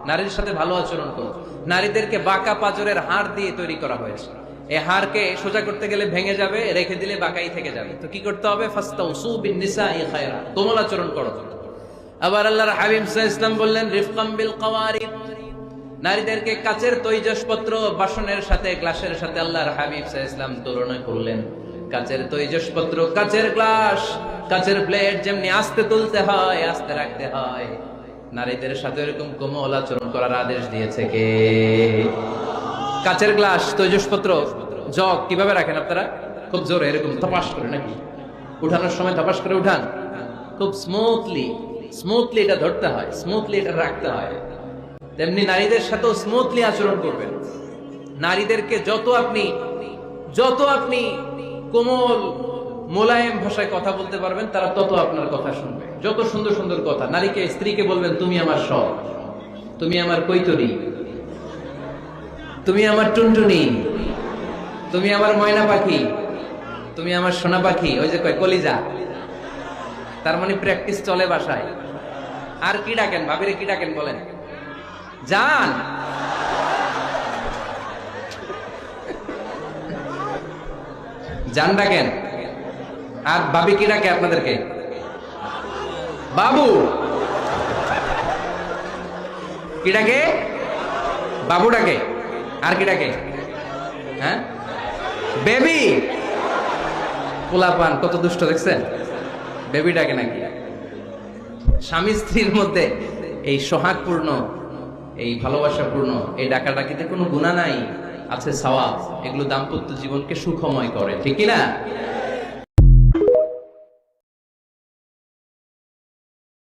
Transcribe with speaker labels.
Speaker 1: নারীর সাথে ভালো আচরণ করো। নারীদেরকে বাঁকা পাঁজরের হাড় দিয়ে তৈরি করা হয়েছে। এই হাড়কে সোজা করতে গেলে ভেঙে যাবে, রেখে দিলে বাঁকাই থেকে যাবে। তো কি করতে হবে? ফাস্তাউসু বিন-নিসাই খায়রা, কোমল আচরণ করো। আবার আল্লাহর হাবিব সাল্লাল্লাহু আলাইহি ওয়াসাল্লাম বললেন রিফকাম বিল কাওয়ারিব, নারীদেরকে কাচের তৈজসপত্র বাসনের সাথে, গ্লাসের সাথে আল্লাহর হাবিব সাল্লাল্লাহু আলাইহি ওয়াসাল্লাম তুলনা করলেন। কাচের তৈজসপত্র, কাচের গ্লাস, কাচের প্লেট যেমনি আস্তে তুলতে হয়, আস্তে রাখতে হয়, নারীদের সাথে এরকম কোমল আচরণ করার আদেশ দিয়েছে কে? কাচের গ্লাস, তৈজসপত্র, জগ কিভাবে রাখেন আপনারা? খুব জোরে এরকম ধপাস করে নাকি? উঠানোর সময় ধপাস করে উঠান? খুব স্মুথলি এটা ধরতে হয়, স্মুথলি এটা রাখতে হয়। তেমনি নারীদের সাথেও স্মুথলি আচরণ করবেন। নারীদেরকে যত আপনি কোমল মোলায়েম ভাষায় কথা বলতে পারবেন, তারা তত আপনার কথা শুনবে। যত সুন্দর সুন্দর কথা, নারীকে, স্ত্রীকে বলবেন তুমি আমার সব, তুমি আমার কৈতরী, তুমি আমার টুনটুনি, তুমি আমার ময়না পাখি, তুমি আমার সোনা পাখি। ওই যে কয় কলিজা, তার মানে প্র্যাকটিস চলে বাসায়। আর কি ডাকেন? ভাবিরে কি ডাকেন বলেন? জান, জান ডাকেন। আর ভাবি কি ডাকে আপনাদেরকে? বাবু। কি ডাকে? বাবু ডাকে। আর কি ডাকে? হ্যাঁ, বেবি। পোলাপান কত দুষ্ট দেখছেন? বেবি ডাকে নাকি? স্বামী স্ত্রীর মধ্যে এই সোহাগপূর্ণ, এই ভালোবাসাপূর্ণ এই ডাকাডাকিতে কোনো গুনাহ নাই, আছে সওয়াব। এগুলো দাম্পত্য জীবনকে সুখময় করে, ঠিক কি না?